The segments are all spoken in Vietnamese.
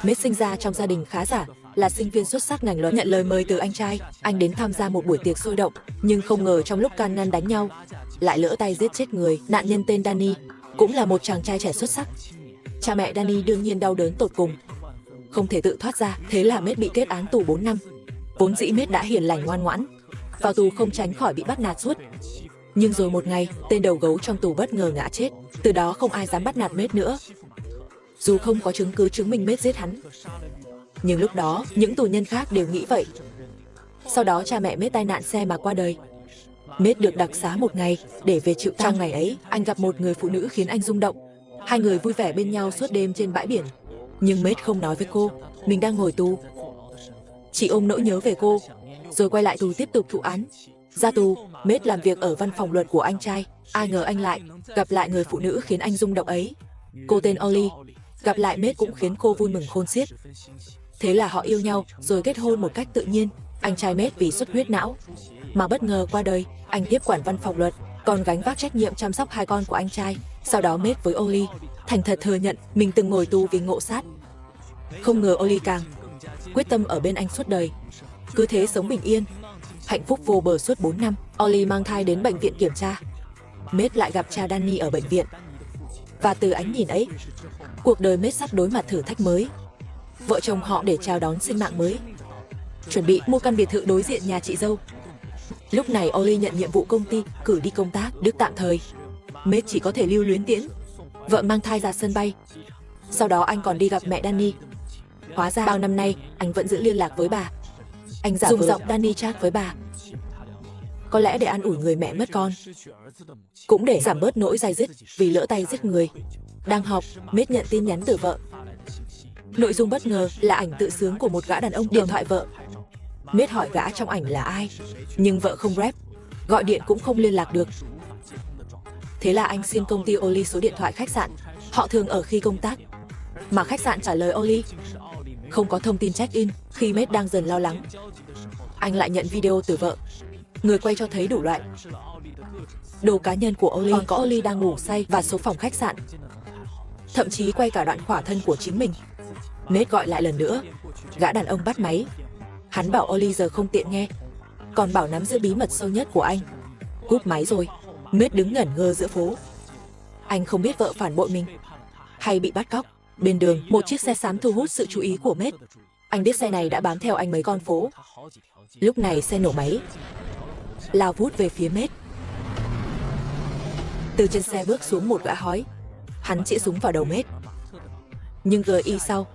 Mết sinh ra trong gia đình khá giả, là sinh viên xuất sắc ngành luật. Nhận lời mời từ anh trai, anh đến tham gia một buổi tiệc sôi động, nhưng không ngờ trong lúc can ngăn đánh nhau, lại lỡ tay giết chết người. Nạn nhân tên Danny, cũng là một chàng trai trẻ xuất sắc. Cha mẹ Danny đương nhiên đau đớn tột cùng, không thể tự thoát ra, thế là Mết bị kết án tù 4 năm. Vốn dĩ Mết đã hiền lành ngoan ngoãn, vào tù không tránh khỏi bị bắt nạt suốt. Nhưng rồi một ngày, tên đầu gấu trong tù bất ngờ ngã chết, từ đó không ai dám bắt nạt Mết nữa. Dù không có chứng cứ chứng minh Mết giết hắn, nhưng lúc đó, những tù nhân khác đều nghĩ vậy. Sau đó cha mẹ Mết tai nạn xe mà qua đời. Mết được đặc xá một ngày để về chịu tang. Trong ngày ấy, anh gặp một người phụ nữ khiến anh rung động. Hai người vui vẻ bên nhau suốt đêm trên bãi biển. Nhưng Mết không nói với cô mình đang ngồi tù, chỉ ôm nỗi nhớ về cô, rồi quay lại tù tiếp tục thụ án. Ra tù, Mết làm việc ở văn phòng luật của anh trai. Ai ngờ anh lại gặp lại người phụ nữ khiến anh rung động ấy. Cô tên Ollie. Gặp lại Mết cũng khiến cô vui mừng khôn xiết. Thế là họ yêu nhau rồi kết hôn một cách tự nhiên. Anh trai Mết vì xuất huyết não mà bất ngờ qua đời. Anh tiếp quản văn phòng luật, còn gánh vác trách nhiệm chăm sóc hai con của anh trai. Sau đó Mết với Ollie thành thật thừa nhận mình từng ngồi tù vì ngộ sát. Không ngờ Ollie càng quyết tâm ở bên anh suốt đời. Cứ thế sống bình yên, hạnh phúc vô bờ suốt 4 năm. Ollie mang thai đến bệnh viện kiểm tra. Mết lại gặp cha Danny ở bệnh viện. Và từ ánh nhìn ấy, cuộc đời Mết sắp đối mặt thử thách mới. Vợ chồng họ để chào đón sinh mạng mới, chuẩn bị mua căn biệt thự đối diện nhà chị dâu. Lúc này Ollie nhận nhiệm vụ công ty cử đi công tác Đức tạm thời. Mết chỉ có thể lưu luyến tiễn vợ mang thai ra sân bay. Sau đó anh còn đi gặp mẹ Danny. Hóa ra bao năm nay anh vẫn giữ liên lạc với bà. Anh dùng giọng Danny chat với bà, có lẽ để an ủi người mẹ mất con, cũng để giảm bớt nỗi day dứt vì lỡ tay giết người. Đang họp, Mết nhận tin nhắn từ vợ. Nội dung bất ngờ là ảnh tự sướng của một gã đàn ông điện thoại vợ. Mết hỏi gã trong ảnh là ai, nhưng vợ không rep, gọi điện cũng không liên lạc được. Thế là anh xin công ty Ollie số điện thoại khách sạn họ thường ở khi công tác, mà khách sạn trả lời Ollie không có thông tin check-in. Khi Mết đang dần lo lắng, anh lại nhận video từ vợ. Người quay cho thấy đủ loại đồ cá nhân của Ollie, còn có Ollie đang ngủ say và số phòng khách sạn. Thậm chí quay cả đoạn khỏa thân của chính mình. Mết gọi lại lần nữa, gã đàn ông bắt máy. Hắn bảo Ollie giờ không tiện nghe, còn bảo nắm giữ bí mật sâu nhất của anh. Cúp máy rồi, Mết đứng ngẩn ngơ giữa phố. Anh không biết vợ phản bội mình hay bị bắt cóc. Bên đường, một chiếc xe xám thu hút sự chú ý của Mết. Anh biết xe này đã bám theo anh mấy con phố. Lúc này xe nổ máy, lao vút về phía Mết. Từ trên xe bước xuống một gã hói. Hắn chĩa súng vào đầu Mết, nhưng GI sau.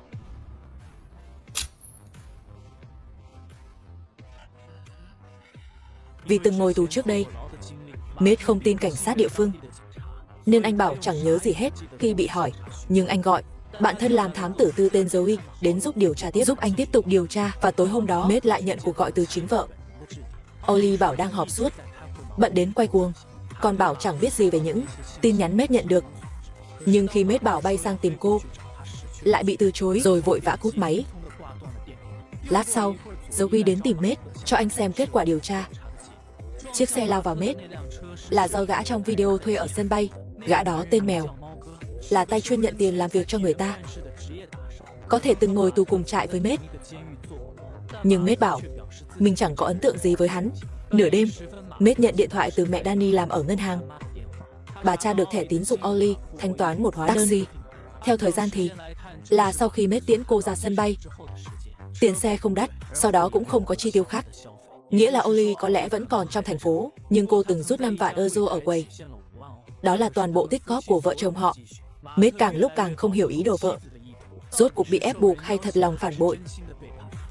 Vì từng ngồi tù trước đây, Mết không tin cảnh sát địa phương, nên anh bảo chẳng nhớ gì hết khi bị hỏi. Nhưng anh gọi bạn thân làm thám tử tư tên Joey đến giúp điều tra tiếp, giúp anh tiếp tục điều tra. Và tối hôm đó, Mết lại nhận cuộc gọi từ chính vợ. Ollie bảo đang họp suốt, bận đến quay cuồng, còn bảo chẳng biết gì về những tin nhắn Mết nhận được. Nhưng khi Mết bảo bay sang tìm cô, lại bị từ chối rồi vội vã cúp máy. Lát sau, Joey đến tìm Mết, cho anh xem kết quả điều tra. Chiếc xe lao vào Mết là do gã trong video thuê ở sân bay. Gã đó tên Mèo, là tay chuyên nhận tiền làm việc cho người ta, có thể từng ngồi tù cùng trại với Mết. Nhưng Mết bảo mình chẳng có ấn tượng gì với hắn. Nửa đêm, Mết nhận điện thoại từ mẹ Danny làm ở ngân hàng. Bà tra được thẻ tín dụng Ollie thanh toán một hóa đơn. Theo thời gian thì là sau khi Mết tiễn cô ra sân bay. Tiền xe không đắt, sau đó cũng không có chi tiêu khác. Nghĩa là Ollie có lẽ vẫn còn trong thành phố, nhưng cô từng rút 5 vạn euro ở quầy. Đó là toàn bộ tích góp của vợ chồng họ. Mết càng lúc càng không hiểu ý đồ vợ, rốt cuộc bị ép buộc hay thật lòng phản bội.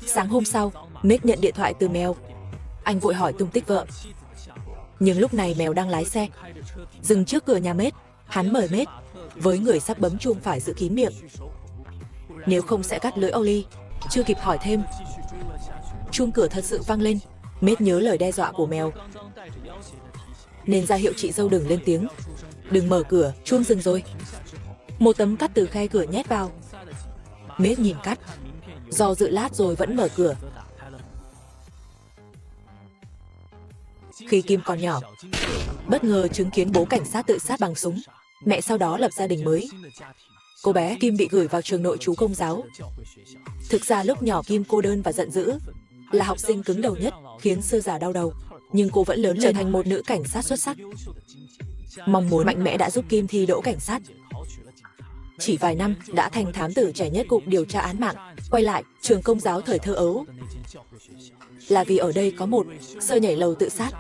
Sáng hôm sau, Mết nhận điện thoại từ Mèo. Anh vội hỏi tung tích vợ. Nhưng lúc này Mèo đang lái xe dừng trước cửa nhà Mết. Hắn mời Mết với người sắp bấm chuông phải giữ kín miệng, nếu không sẽ cắt lưỡi Ollie. Chưa kịp hỏi thêm, chuông cửa thật sự vang lên. Mết nhớ lời đe dọa của Mèo nên ra hiệu chị dâu đừng lên tiếng, đừng mở cửa, chuông dừng rồi. Một tấm cắt từ khe cửa nhét vào. Mết nhìn cắt, do dự lát rồi vẫn mở cửa. Khi Kim còn nhỏ, bất ngờ chứng kiến bố cảnh sát tự sát bằng súng. Mẹ sau đó lập gia đình mới. Cô bé Kim bị gửi vào trường nội trú công giáo. Thực ra lúc nhỏ Kim cô đơn và giận dữ, là học sinh cứng đầu nhất, khiến Sơ già đau đầu. Nhưng cô vẫn lớn lên trở thành một nữ cảnh sát xuất sắc. Mong muốn mạnh mẽ đã giúp Kim thi đỗ cảnh sát. Chỉ vài năm đã thành thám tử trẻ nhất cục điều tra án mạng. Quay lại trường công giáo thời thơ ấu, là vì ở đây có một Sơ nhảy lầu tự sát.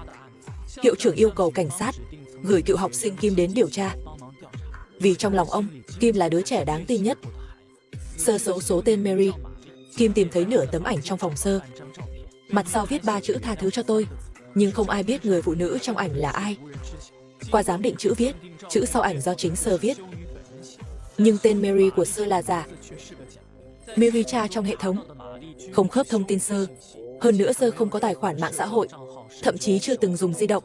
Hiệu trưởng yêu cầu cảnh sát gửi cựu học sinh Kim đến điều tra. Vì trong lòng ông, Kim là đứa trẻ đáng tin nhất. Sơ xấu số tên Mary. Kim tìm thấy nửa tấm ảnh trong phòng Sơ. Mặt sau viết 3 chữ tha thứ cho tôi, nhưng không ai biết người phụ nữ trong ảnh là ai. Qua giám định chữ viết, chữ sau ảnh do chính Sơ viết. Nhưng tên Mary của Sơ là giả. Mary tra trong hệ thống, không khớp thông tin Sơ. Hơn nữa Sơ không có tài khoản mạng xã hội, thậm chí chưa từng dùng di động.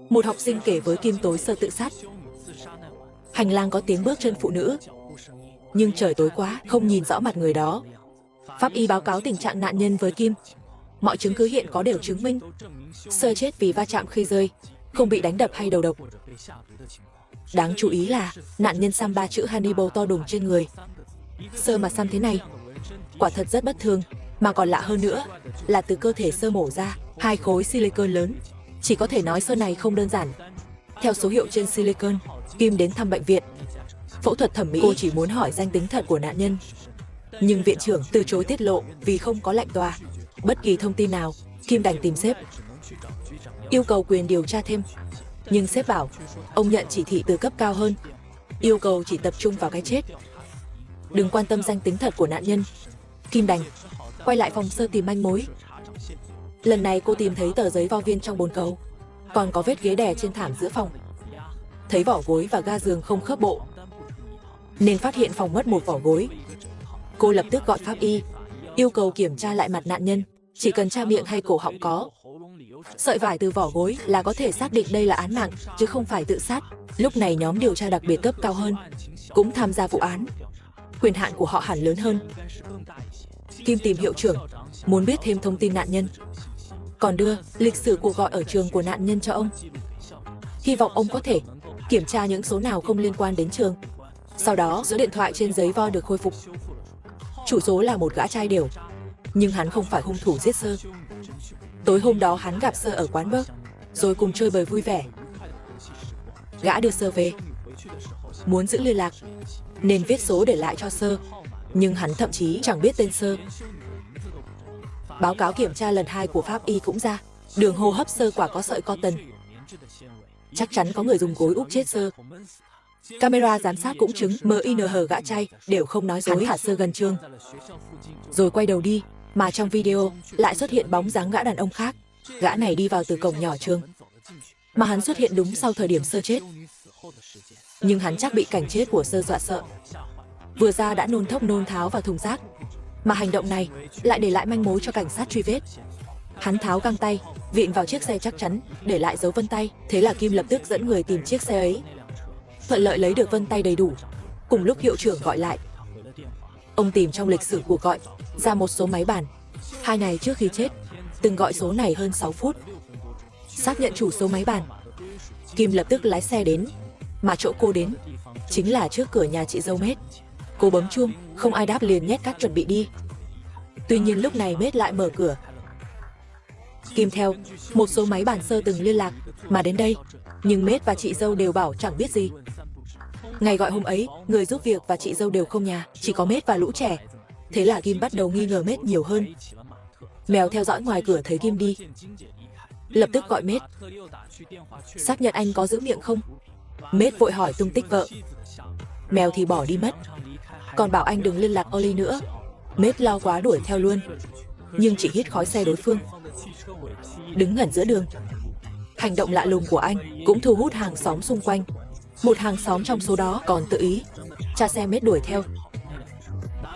Một học sinh kể với Kim tối Sơ tự sát. Hành lang có tiếng bước chân phụ nữ, nhưng trời tối quá, không nhìn rõ mặt người đó. Pháp y báo cáo tình trạng nạn nhân với Kim. Mọi chứng cứ hiện có đều chứng minh Sơ chết vì va chạm khi rơi, không bị đánh đập hay đầu độc. Đáng chú ý là nạn nhân xăm 3 chữ Hannibal to đùng trên người. Sơ mà xăm thế này, quả thật rất bất thường. Mà còn lạ hơn nữa là từ cơ thể Sơ mổ ra 2 khối silicon lớn. Chỉ có thể nói Sơ này không đơn giản. Theo số hiệu trên silicon, Kim đến thăm bệnh viện phẫu thuật thẩm mỹ. Cô chỉ muốn hỏi danh tính thật của nạn nhân, nhưng viện trưởng từ chối tiết lộ vì không có lệnh tòa. Bất kỳ thông tin nào, Kim đành tìm sếp, yêu cầu quyền điều tra thêm. Nhưng sếp bảo ông nhận chỉ thị từ cấp cao hơn, yêu cầu chỉ tập trung vào cái chết, đừng quan tâm danh tính thật của nạn nhân. Kim đành quay lại phòng Sơ tìm manh mối. Lần này cô tìm thấy tờ giấy vo viên trong bồn cầu, còn có vết ghế đè trên thảm giữa phòng. Thấy vỏ gối và ga giường không khớp bộ, nên phát hiện phòng mất một vỏ gối. Cô lập tức gọi pháp y, yêu cầu kiểm tra lại mặt nạn nhân. Chỉ cần tra miệng hay cổ họng có sợi vải từ vỏ gối là có thể xác định đây là án mạng, chứ không phải tự sát. Lúc này nhóm điều tra đặc biệt cấp cao hơn cũng tham gia vụ án. Quyền hạn của họ hẳn lớn hơn. Kim tìm hiệu trưởng, muốn biết thêm thông tin nạn nhân, còn đưa lịch sử cuộc gọi ở trường của nạn nhân cho ông. Hy vọng ông có thể kiểm tra những số nào không liên quan đến trường. Sau đó số điện thoại trên giấy vo được khôi phục. Chủ số là một gã trai đều, nhưng hắn không phải hung thủ giết Sơ. Tối hôm đó hắn gặp Sơ ở quán bar, rồi cùng chơi bời vui vẻ. Gã đưa Sơ về, muốn giữ liên lạc nên viết số để lại cho Sơ, nhưng hắn thậm chí chẳng biết tên Sơ. Báo cáo kiểm tra lần 2 của pháp y cũng ra, đường hô hấp Sơ quả có sợi cotton. Chắc chắn có người dùng gối úp chết Sơ. Camera giám sát cũng chứng MINH gã trai đều không nói dối. Hắn thả Sơ gần trường, rồi quay đầu đi, mà trong video lại xuất hiện bóng dáng gã đàn ông khác. Gã này đi vào từ cổng nhỏ trường, mà hắn xuất hiện đúng sau thời điểm Sơ chết. Nhưng hắn chắc bị cảnh chết của Sơ dọa sợ, vừa ra đã nôn thốc nôn tháo vào thùng rác. Mà hành động này lại để lại manh mối cho cảnh sát truy vết. Hắn tháo găng tay, vịn vào chiếc xe chắc chắn, để lại dấu vân tay. Thế là Kim lập tức dẫn người tìm chiếc xe ấy, thuận lợi lấy được vân tay đầy đủ. Cùng lúc hiệu trưởng gọi lại, ông tìm trong lịch sử cuộc gọi ra một số máy bàn 2 ngày trước khi chết từng gọi số này hơn 6 phút. Xác nhận chủ số máy bàn, Kim lập tức lái xe đến, mà chỗ cô đến chính là trước cửa nhà chị dâu Mết. Cô bấm chuông, không ai đáp liền nhét cát chuẩn bị đi. Tuy nhiên lúc này Mết lại mở cửa. Kim theo một số máy bàn Sơ từng liên lạc mà đến đây, nhưng Mết và chị dâu đều bảo chẳng biết gì. Ngày gọi hôm ấy, người giúp việc và chị dâu đều không nhà, chỉ có Mết và lũ trẻ. Thế là Kim bắt đầu nghi ngờ Mết nhiều hơn. Mèo theo dõi ngoài cửa thấy Kim đi, lập tức gọi Mết, xác nhận anh có giữ miệng không. Mết vội hỏi tung tích vợ. Mèo thì bỏ đi mất, còn bảo anh đừng liên lạc Oli nữa. Mết lo quá đuổi theo luôn, nhưng chỉ hít khói xe đối phương, đứng ngẩn giữa đường. Hành động lạ lùng của anh cũng thu hút hàng xóm xung quanh. Một hàng xóm trong số đó còn tự ý tra xe Mết đuổi theo,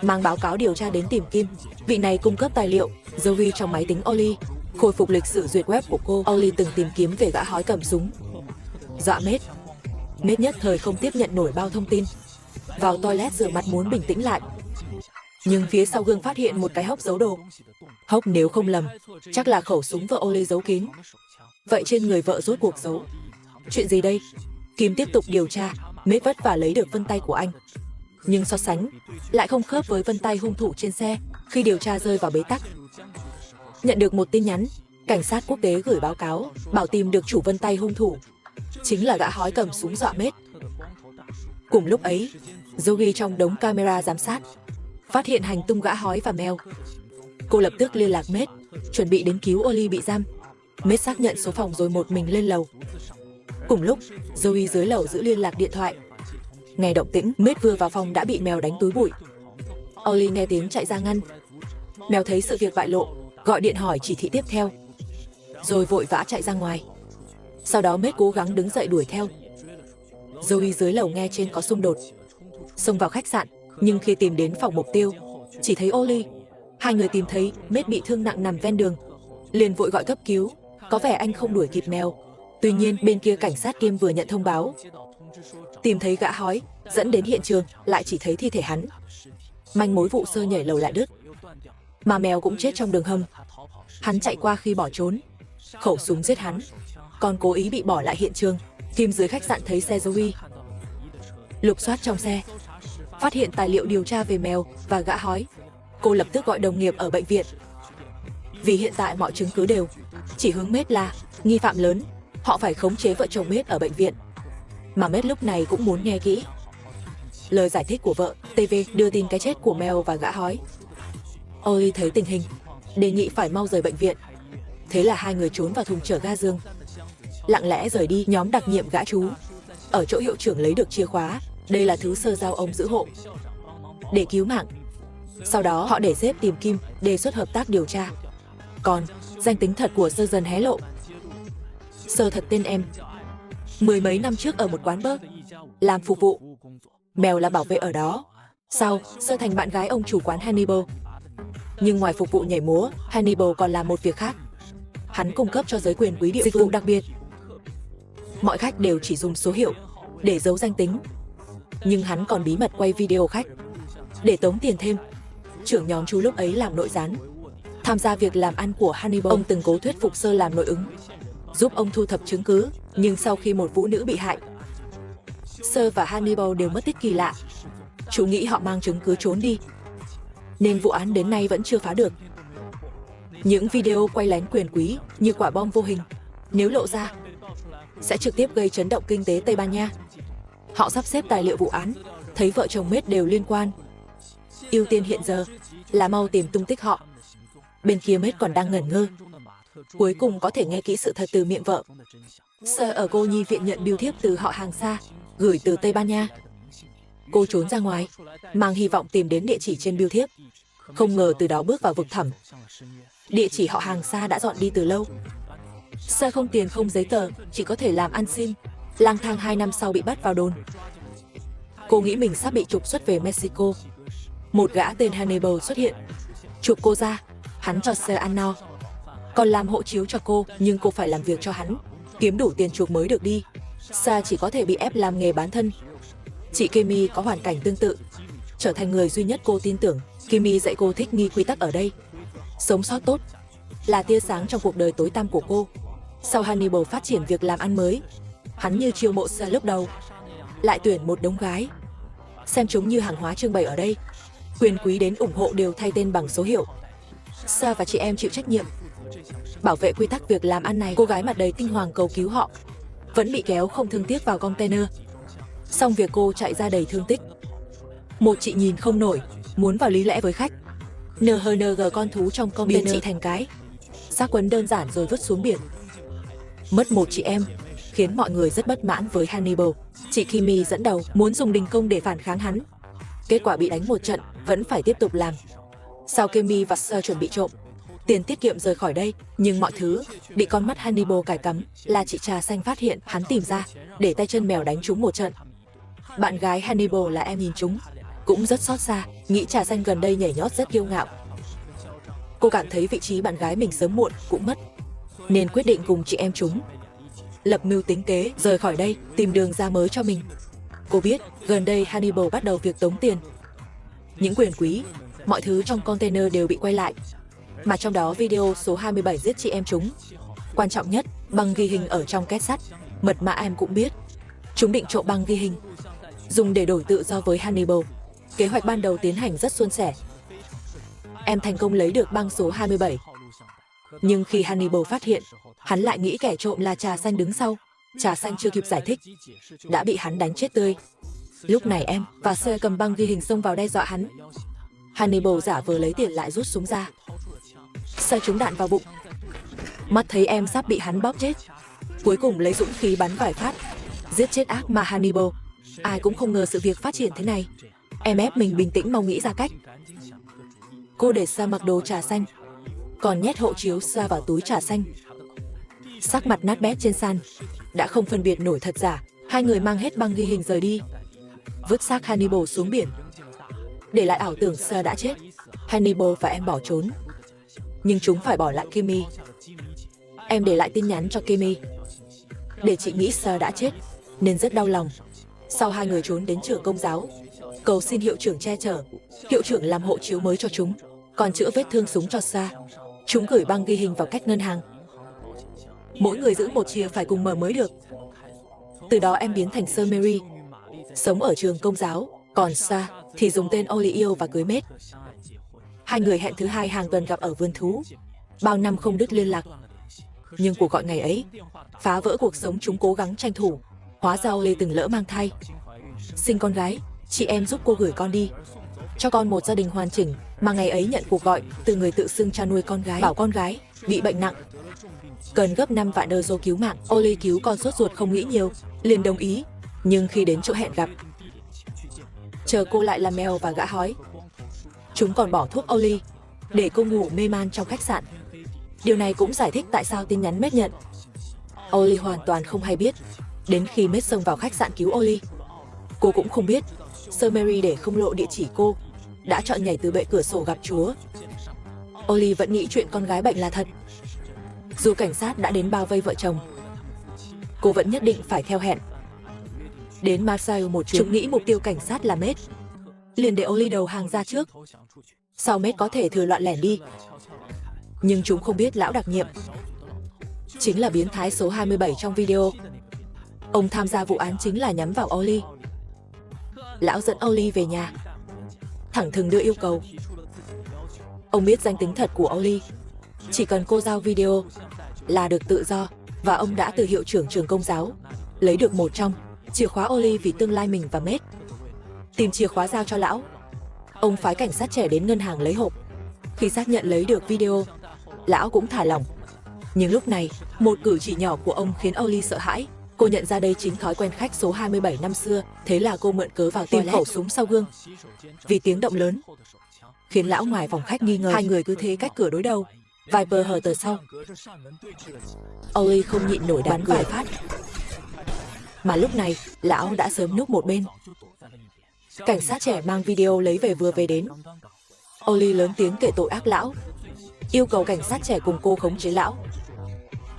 mang báo cáo điều tra đến tìm Kim. Vị này cung cấp tài liệu, dấu ghi trong máy tính Oli, khôi phục lịch sử duyệt web của cô. Oli từng tìm kiếm về gã hói cầm súng, dọa Mết. Mết nhất thời không tiếp nhận nổi bao thông tin, vào toilet rửa mặt muốn bình tĩnh lại. Nhưng phía sau gương phát hiện một cái hốc giấu đồ. Hốc nếu không lầm, chắc là khẩu súng vợ Oli giấu kín. Vậy trên người vợ rốt cuộc giấu chuyện gì đây? Kim tiếp tục điều tra. Mết vất vả lấy được vân tay của anh, nhưng so sánh lại không khớp với vân tay hung thủ trên xe khi điều tra rơi vào bế tắc. Nhận được một tin nhắn, cảnh sát quốc tế gửi báo cáo bảo tìm được chủ vân tay hung thủ, chính là gã hói cầm súng dọa Matt. Cùng lúc ấy, Zoe trong đống camera giám sát phát hiện hành tung gã hói và Mel. Cô lập tức liên lạc Matt, chuẩn bị đến cứu Oli bị giam. Matt xác nhận số phòng rồi một mình lên lầu. Cùng lúc, Zoe dưới lầu giữ liên lạc điện thoại. Nghe động tĩnh, Matt vừa vào phòng đã bị Mel đánh túi bụi. Oli nghe tiếng chạy ra ngăn. Mel thấy sự việc bại lộ, gọi điện hỏi chỉ thị tiếp theo, rồi vội vã chạy ra ngoài. Sau đó Matt cố gắng đứng dậy đuổi theo. Zoe dưới lầu nghe trên có xung đột, xông vào khách sạn, nhưng khi tìm đến phòng mục tiêu, chỉ thấy Oli. Hai người tìm thấy Matt bị thương nặng nằm ven đường, liền vội gọi cấp cứu. Có vẻ anh không đuổi kịp Mel. Tuy nhiên bên kia cảnh sát Kim vừa nhận thông báo tìm thấy gã hói, dẫn đến hiện trường lại chỉ thấy thi thể hắn. Manh mối vụ Sơ nhảy lầu lại đứt, mà Mel cũng chết trong đường hầm. Hắn chạy qua khi bỏ trốn, khẩu súng giết hắn, còn cố ý bị bỏ lại hiện trường. Kim dưới khách sạn thấy xe Zoe, lục soát trong xe, phát hiện tài liệu điều tra về Mel và gã hói. Cô lập tức gọi đồng nghiệp ở bệnh viện, vì hiện tại mọi chứng cứ đều chỉ hướng Matt là nghi phạm lớn. Họ phải khống chế vợ chồng Matt ở bệnh viện. Mà Matt lúc này cũng muốn nghe kỹ lời giải thích của vợ. TV đưa tin cái chết của Mel và gã hói. Oli thấy tình hình, đề nghị phải mau rời bệnh viện. Thế là hai người trốn vào thùng chở ga giường, lặng lẽ rời đi. Nhóm đặc nhiệm gã chú ở chỗ hiệu trưởng lấy được chìa khóa, đây là thứ Sơ giao ông giữ hộ để cứu mạng. Sau đó họ để sếp tìm Kim, đề xuất hợp tác điều tra. Còn danh tính thật của Sơ dần hé lộ. Sơ thật tên em, mười mấy năm trước ở một quán bar làm phục vụ, Mel là bảo vệ ở đó. Sau, Sơ thành bạn gái ông chủ quán Hannibal. Nhưng ngoài phục vụ nhảy múa, Hannibal còn làm một việc khác. Hắn cung cấp cho giới quyền quý địa phương đặc biệt. Mọi khách đều chỉ dùng số hiệu để giấu danh tính, nhưng hắn còn bí mật quay video khách để tống tiền thêm. Trưởng nhóm chú lúc ấy làm nội gián, tham gia việc làm ăn của Hannibal. Ông từng cố thuyết phục Sơ làm nội ứng, giúp ông thu thập chứng cứ. Nhưng sau khi một phụ nữ bị hại, Sơ và Hannibal đều mất tích kỳ lạ. Chú nghĩ họ mang chứng cứ trốn đi, nên vụ án đến nay vẫn chưa phá được. Những video quay lén quyền quý như quả bom vô hình, nếu lộ ra sẽ trực tiếp gây chấn động kinh tế Tây Ban Nha. Họ sắp xếp tài liệu vụ án, thấy vợ chồng Matt đều liên quan. Ưu tiên hiện giờ là mau tìm tung tích họ. Bên kia Matt còn đang ngẩn ngơ, cuối cùng có thể nghe kỹ sự thật từ miệng vợ. Sơ ở cô nhi viện nhận bưu thiếp từ họ hàng xa, gửi từ Tây Ban Nha. Cô trốn ra ngoài, mang hy vọng tìm đến địa chỉ trên bưu thiếp. Không ngờ từ đó bước vào vực thẳm. Địa chỉ họ hàng xa đã dọn đi từ lâu. Sơ không tiền không giấy tờ, chỉ có thể làm ăn xin. Lang thang 2 năm sau bị bắt vào đồn. Cô nghĩ mình sắp bị trục xuất về Mexico. Một gã tên Hannibal xuất hiện, chụp cô ra. Hắn cho Sơ ăn no, còn làm hộ chiếu cho cô, nhưng cô phải làm việc cho hắn, kiếm đủ tiền chuộc mới được đi. Sa chỉ có thể bị ép làm nghề bán thân. Chị Kimi có hoàn cảnh tương tự, trở thành người duy nhất cô tin tưởng. Kimi dạy cô thích nghi quy tắc ở đây. Sống sót tốt là tia sáng trong cuộc đời tối tăm của cô. Sau Hannibal phát triển việc làm ăn mới, hắn như chiêu mộ Sa lúc đầu, lại tuyển một đống gái, xem chúng như hàng hóa trưng bày ở đây. Quyền quý đến ủng hộ đều thay tên bằng số hiệu. Sa và chị em chịu trách nhiệm bảo vệ quy tắc việc làm ăn này. Cô gái mặt đầy tinh hoàng cầu cứu họ, vẫn bị kéo không thương tiếc vào container. Xong việc cô chạy ra đầy thương tích. Một chị nhìn không nổi, muốn vào lý lẽ với khách. NHNG con thú trong container biến chị thành cái xác quấn đơn giản rồi vứt xuống biển. Mất một chị em khiến mọi người rất bất mãn với Hannibal. Chị Kimi dẫn đầu muốn dùng đình công để phản kháng hắn. Kết quả bị đánh một trận, vẫn phải tiếp tục làm. Sau Kimi và Sơ chuẩn bị trộm tiền tiết kiệm rời khỏi đây, nhưng mọi thứ bị con mắt Hannibal cài cắm. Là chị Trà Xanh phát hiện, hắn tìm ra, để tay chân mèo đánh chúng một trận. Bạn gái Hannibal là em nhìn chúng, cũng rất xót xa, nghĩ Trà Xanh gần đây nhảy nhót rất kiêu ngạo. Cô cảm thấy vị trí bạn gái mình sớm muộn cũng mất, nên quyết định cùng chị em chúng lập mưu tính kế, rời khỏi đây, tìm đường ra mới cho mình. Cô biết, gần đây Hannibal bắt đầu việc tống tiền. Những quyền quý, mọi thứ trong container đều bị quay lại, mà trong đó video số 27 giết chị em chúng. Quan trọng nhất, băng ghi hình ở trong két sắt, mật mã em cũng biết. Chúng định trộm băng ghi hình, dùng để đổi tự do với Hannibal. Kế hoạch ban đầu tiến hành rất suôn sẻ. Em thành công lấy được băng số 27. Nhưng khi Hannibal phát hiện, hắn lại nghĩ kẻ trộm là Trà Xanh đứng sau. Trà Xanh chưa kịp giải thích, đã bị hắn đánh chết tươi. Lúc này em và Sir cầm băng ghi hình xông vào đe dọa hắn. Hannibal giả vờ lấy tiền lại rút súng ra. Sir trúng đạn vào bụng. Mắt thấy em sắp bị hắn bóp chết, cuối cùng lấy dũng khí bắn vài phát, giết chết ác ma Hannibal. Ai cũng không ngờ sự việc phát triển thế này. Em ép mình bình tĩnh mau nghĩ ra cách. Cô để Sa mặc đồ Trà Xanh, còn nhét hộ chiếu Sa vào túi Trà Xanh. Sắc mặt nát bét trên sàn, đã không phân biệt nổi thật giả. Hai người mang hết băng ghi hình rời đi, vứt xác Hannibal xuống biển, để lại ảo tưởng Sa đã chết. Hannibal và em bỏ trốn, nhưng chúng phải bỏ lại Kimmy. Em để lại tin nhắn cho Kimmy, để chị nghĩ Sa đã chết, nên rất đau lòng. Sau hai người trốn đến trường Công giáo, cầu xin hiệu trưởng che chở. Hiệu trưởng làm hộ chiếu mới cho chúng, còn chữa vết thương súng cho Sa. Chúng gửi băng ghi hình vào cách ngân hàng. Mỗi người giữ một chìa phải cùng mở mới được. Từ đó em biến thành Sir Mary, sống ở trường Công giáo, còn Sa thì dùng tên Ollie yêu và cưới Matt. Hai người hẹn thứ hai hàng tuần gặp ở vườn thú. Bao năm không đứt liên lạc, nhưng cuộc gọi ngày ấy phá vỡ cuộc sống chúng cố gắng tranh thủ. Hóa ra Ollie từng lỡ mang thai, sinh con gái. Chị em giúp cô gửi con đi, cho con một gia đình hoàn chỉnh. Mà ngày ấy nhận cuộc gọi từ người tự xưng cha nuôi con gái, bảo con gái bị bệnh nặng, cần gấp 5 vạn euro cứu mạng. Ollie cứu con sốt ruột không nghĩ nhiều, liền đồng ý. Nhưng khi đến chỗ hẹn gặp, chờ cô lại là Mel và gã hói. Chúng còn bỏ thuốc Ollie để cô ngủ mê man trong khách sạn. Điều này cũng giải thích tại sao tin nhắn Matt nhận. Ollie hoàn toàn không hay biết. Đến khi Matt xông vào khách sạn cứu Ollie, cô cũng không biết. Sir Mary để không lộ địa chỉ cô, đã chọn nhảy từ bệ cửa sổ gặp Chúa. Ollie vẫn nghĩ chuyện con gái bệnh là thật. Dù cảnh sát đã đến bao vây vợ chồng, cô vẫn nhất định phải theo hẹn. Đến Marseille một chuyến, chúng nghĩ mục tiêu cảnh sát là Matt, liền để Ollie đầu hàng ra trước. Sau Matt có thể thừa loạn lẻn đi. Nhưng chúng không biết lão đặc nhiệm chính là biến thái số 27 trong video. Ông tham gia vụ án chính là nhắm vào Ollie. Lão dẫn Ollie về nhà, thẳng thừng đưa yêu cầu. Ông biết danh tính thật của Ollie, chỉ cần cô giao video là được tự do. Và ông đã từ hiệu trưởng trường Công giáo lấy được một trong chìa khóa Ollie vì tương lai mình và Matt. Tìm chìa khóa giao cho lão, ông phái cảnh sát trẻ đến ngân hàng lấy hộp. Khi xác nhận lấy được video, lão cũng thả lỏng. Nhưng lúc này, một cử chỉ nhỏ của ông khiến Ollie sợ hãi. Cô nhận ra đây chính thói quen khách số 27 năm xưa. Thế là cô mượn cớ vào tìm khẩu súng sau gương. Vì tiếng động lớn khiến lão ngoài phòng khách nghi ngờ. Hai người cứ thế cách cửa đối đầu. Viper hờ tờ sau. Ollie không nhịn nổi bắn vài phát. Mà lúc này, lão đã sớm núp một bên. Cảnh sát trẻ mang video lấy về vừa về đến. Ollie lớn tiếng kể tội ác lão, yêu cầu cảnh sát trẻ cùng cô khống chế lão.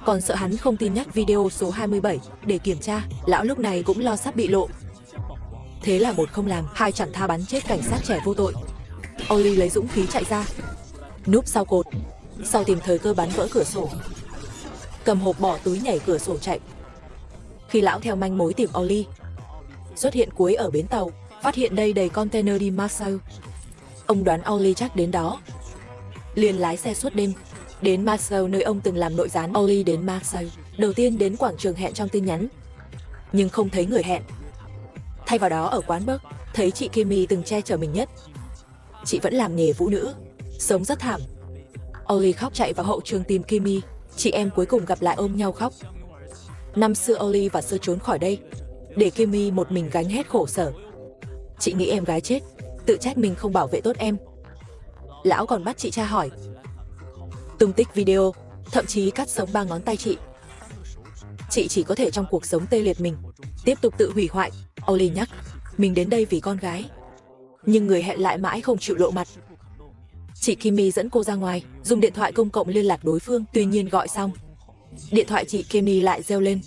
Còn sợ hắn không tin nhắc video số 27 để kiểm tra. Lão lúc này cũng lo sắp bị lộ. Thế là một không làm hai chẳng tha bắn chết cảnh sát trẻ vô tội. Ollie lấy dũng khí chạy ra, núp sau cột, sau tìm thời cơ bắn vỡ cửa sổ, cầm hộp bỏ túi nhảy cửa sổ chạy. Khi lão theo manh mối tìm Ollie, xuất hiện cuối ở bến tàu, phát hiện đây đầy container đi Marseille. Ông đoán Ollie chắc đến đó, liền lái xe suốt đêm đến Marseille, nơi ông từng làm nội gián. Ollie đến Marseille, đầu tiên đến quảng trường hẹn trong tin nhắn, nhưng không thấy người hẹn. Thay vào đó ở quán bar, thấy chị Kimmy từng che chở mình nhất. Chị vẫn làm nghề vũ nữ, sống rất thảm. Ollie khóc chạy vào hậu trường tìm Kimmy. Chị em cuối cùng gặp lại ôm nhau khóc. Năm xưa Ollie và Sơ trốn khỏi đây, để Kimmy một mình gánh hết khổ sở. Chị nghĩ em gái chết, tự trách mình không bảo vệ tốt em. Lão còn bắt chị tra hỏi tung tích video, thậm chí cắt sống 3 ngón tay chị. Chị chỉ có thể trong cuộc sống tê liệt mình, tiếp tục tự hủy hoại. Ollie nhắc mình đến đây vì con gái, nhưng người hẹn lại mãi không chịu lộ mặt. Chị Kimmy dẫn cô ra ngoài, dùng điện thoại công cộng liên lạc đối phương. Tuy nhiên gọi xong, điện thoại chị Kimmy lại reo lên.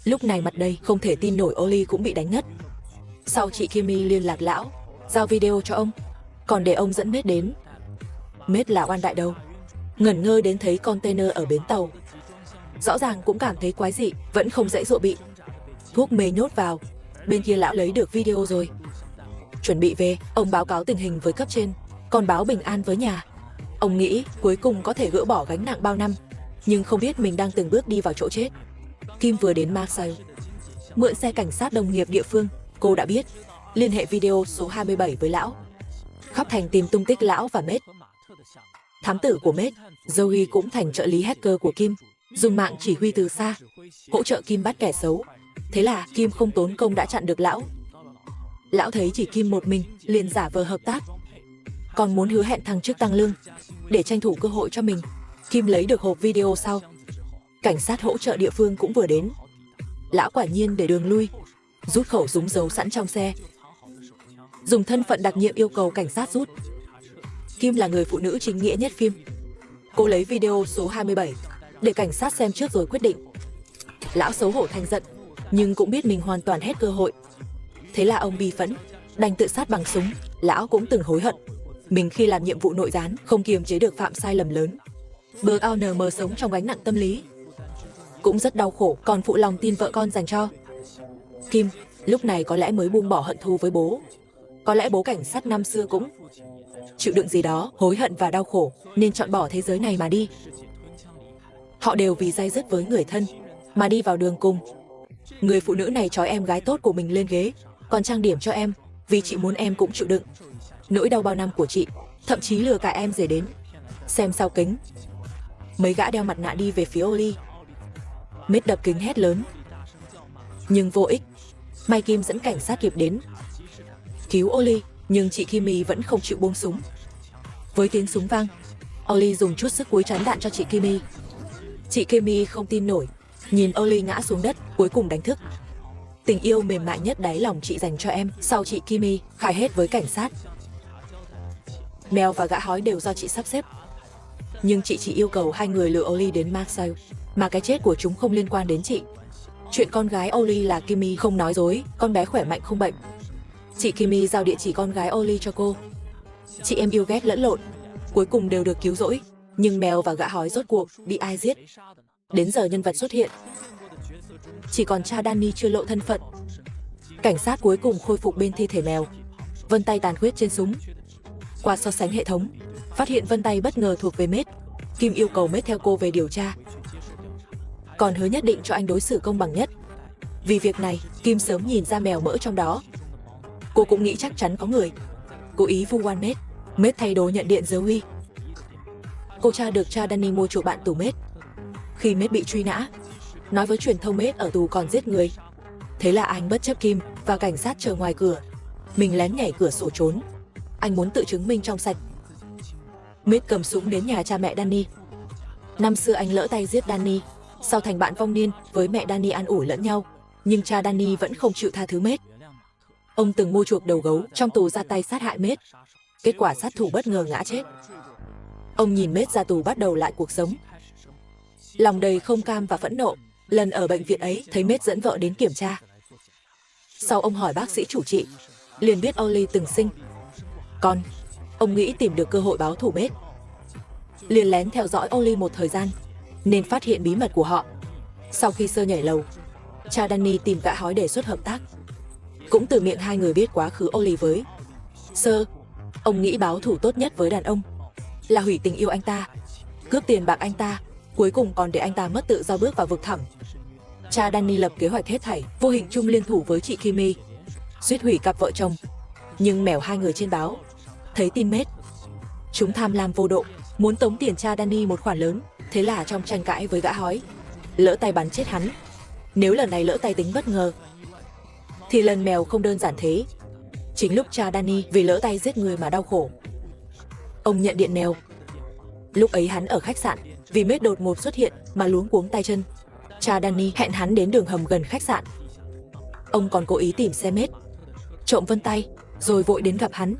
Lúc này mặt đây không thể tin nổi, Ollie cũng bị đánh ngất. Sau chị Kimmy liên lạc lão, giao video cho ông, còn để ông dẫn Matt đến. Matt là oan đại đầu, ngẩn ngơ đến thấy container ở bến tàu. Rõ ràng cũng cảm thấy quái dị, vẫn không dãy dụa bị thuốc mê nhốt vào. Bên kia lão lấy được video rồi, Chuẩn bị về, ông báo cáo tình hình với cấp trên, còn báo bình an với nhà. Ông nghĩ cuối cùng có thể gỡ bỏ gánh nặng bao năm, nhưng không biết mình đang từng bước đi vào chỗ chết. Kim vừa đến Marseille, mượn xe cảnh sát đồng nghiệp địa phương, cô đã biết, liên hệ video số 27 với lão. Khắp thành tìm tung tích lão và Mết. Thám tử của Mết, Joey cũng thành trợ lý hacker của Kim, dùng mạng chỉ huy từ xa, hỗ trợ Kim bắt kẻ xấu. Thế là Kim không tốn công đã chặn được lão. Lão thấy chỉ Kim một mình, liền giả vờ hợp tác, còn muốn hứa hẹn thăng chức tăng lương. Để tranh thủ cơ hội cho mình, Kim lấy được hộp video sau. Cảnh sát hỗ trợ địa phương cũng vừa đến. Lão quả nhiên để đường lui, rút khẩu súng giấu sẵn trong xe, dùng thân phận đặc nhiệm yêu cầu cảnh sát rút. Kim là người phụ nữ chính nghĩa nhất phim. Cô lấy video số 27 để cảnh sát xem trước rồi quyết định. Lão xấu hổ thành giận, nhưng cũng biết mình hoàn toàn hết cơ hội. Thế là ông bi phẫn, đành tự sát bằng súng. Lão cũng từng hối hận mình khi làm nhiệm vụ nội gián không kiềm chế được phạm sai lầm lớn. BONM sống trong gánh nặng tâm lý, cũng rất đau khổ, còn phụ lòng tin vợ con dành cho. Kim lúc này có lẽ mới buông bỏ hận thù với bố. Có lẽ bố cảnh sát năm xưa cũng chịu đựng gì đó, hối hận và đau khổ, nên chọn bỏ thế giới này mà đi. Họ đều vì day dứt với người thân mà đi vào đường cùng. Người phụ nữ này trói em gái tốt của mình lên ghế, còn trang điểm cho em, vì chị muốn em cũng chịu đựng nỗi đau bao năm của chị, thậm chí lừa cả em rể đến xem sau kính. Mấy gã đeo mặt nạ đi về phía Oli. Mết đập kính hét lớn, nhưng vô ích. May Kim dẫn cảnh sát kịp đến cứu Oli, nhưng chị Kimi vẫn không chịu buông súng. Với tiếng súng vang, Oli dùng chút sức cuối chắn đạn cho chị Kimi. Chị Kimi không tin nổi, nhìn Oli ngã xuống đất, cuối cùng đánh thức tình yêu mềm mại nhất đáy lòng chị dành cho em. Sau chị Kimi khai hết với cảnh sát. Mèo và gã hói đều do chị sắp xếp, nhưng chị chỉ yêu cầu hai người lừa Oli đến Marseille, mà cái chết của chúng không liên quan đến chị. Chuyện con gái Oli là Kimi không nói dối, con bé khỏe mạnh không bệnh. Chị Kimi giao địa chỉ con gái Oli cho cô. Chị em yêu ghét lẫn lộn, cuối cùng đều được cứu rỗi, nhưng mèo và gã hói rốt cuộc bị ai giết. Đến giờ nhân vật xuất hiện, chỉ còn cha Danny chưa lộ thân phận. Cảnh sát cuối cùng khôi phục bên thi thể mèo, vân tay tàn khuyết trên súng. Qua so sánh hệ thống, phát hiện vân tay bất ngờ thuộc về Mết. Kim yêu cầu Mết theo cô về điều tra, còn hứa nhất định cho anh đối xử công bằng nhất. Vì việc này, Kim sớm nhìn ra mèo mỡ trong đó. Cô cũng nghĩ chắc chắn có người cố ý vu oan Mết. Mết thay đồ nhận điện Joey. Cô tra được cha Danny mua chuộc bạn tù Mết khi Mết bị truy nã, nói với truyền thông Mết ở tù còn giết người. Thế là anh bất chấp Kim và cảnh sát chờ ngoài cửa, mình lén nhảy cửa sổ trốn. Anh muốn tự chứng minh trong sạch. Mết cầm súng đến nhà cha mẹ Danny. Năm xưa anh lỡ tay giết Danny, sau thành bạn vong niên với mẹ Danny an ủi lẫn nhau, nhưng cha Danny vẫn không chịu tha thứ Mết. Ông từng mua chuộc đầu gấu trong tù ra tay sát hại Mết. Kết quả sát thủ bất ngờ ngã chết. Ông nhìn Mết ra tù bắt đầu lại cuộc sống, lòng đầy không cam và phẫn nộ. Lần ở bệnh viện ấy thấy Mết dẫn vợ đến kiểm tra. Sau ông hỏi bác sĩ chủ trị, liền biết Oli từng sinh con. Ông nghĩ tìm được cơ hội báo thù Mết, liền lén theo dõi Oli một thời gian, nên phát hiện bí mật của họ. Sau khi Sơ nhảy lầu, cha Danny tìm gã hói đề xuất hợp tác. Cũng từ miệng hai người biết quá khứ Oli với Sơ. Ông nghĩ báo thù tốt nhất với đàn ông là hủy tình yêu anh ta, cướp tiền bạc anh ta, cuối cùng còn để anh ta mất tự do bước vào vực thẳm. Cha Danny lập kế hoạch hết thảy, vô hình chung liên thủ với chị Kimi, suýt hủy cặp vợ chồng. Nhưng mèo hai người trên báo thấy tin Mết, chúng tham lam vô độ, muốn tống tiền cha Danny một khoản lớn. Thế là trong tranh cãi với gã hói, lỡ tay bắn chết hắn. Nếu lần này lỡ tay tính bất ngờ, thì lần mèo không đơn giản thế. Chính lúc cha Danny vì lỡ tay giết người mà đau khổ, ông nhận điện mèo. Lúc ấy hắn ở khách sạn, vì Mết đột ngột xuất hiện mà luống cuống tay chân. Cha Danny hẹn hắn đến đường hầm gần khách sạn. Ông còn cố ý tìm xe Mết, trộm vân tay, rồi vội đến gặp hắn.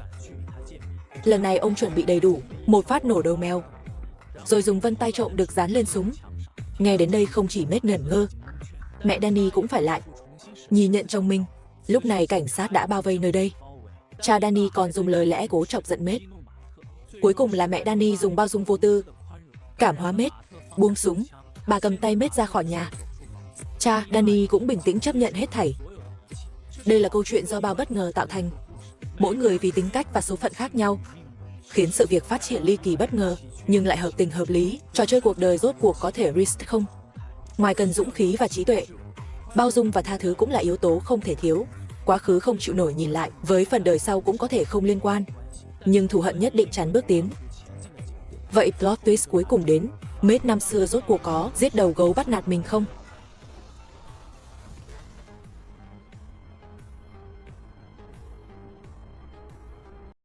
Lần này ông chuẩn bị đầy đủ, một phát nổ đầu mèo, rồi dùng vân tay trộm được dán lên súng. Nghe đến đây không chỉ Mết ngẩn ngơ, mẹ Danny cũng phải lại nhìn nhận chồng mình. Lúc này cảnh sát đã bao vây nơi đây. Cha Danny còn dùng lời lẽ cố chọc giận Mết. Cuối cùng là mẹ Danny dùng bao dung vô tư cảm hóa Mết, buông súng. Bà cầm tay Mết ra khỏi nhà. Cha Danny cũng bình tĩnh chấp nhận hết thảy. Đây là câu chuyện do bao bất ngờ tạo thành. mỗi người vì tính cách và số phận khác nhau, khiến sự việc phát triển ly kỳ bất ngờ, nhưng lại hợp tình hợp lý. Trò chơi cuộc đời rốt cuộc có thể reset không? Ngoài cần dũng khí và trí tuệ, bao dung và tha thứ cũng là yếu tố không thể thiếu. Quá khứ không chịu nổi nhìn lại, với phần đời sau cũng có thể không liên quan, nhưng thù hận nhất định chắn bước tiến. Vậy plot twist cuối cùng đến, Maid năm xưa rốt cuộc có giết đầu gấu bắt nạt mình không?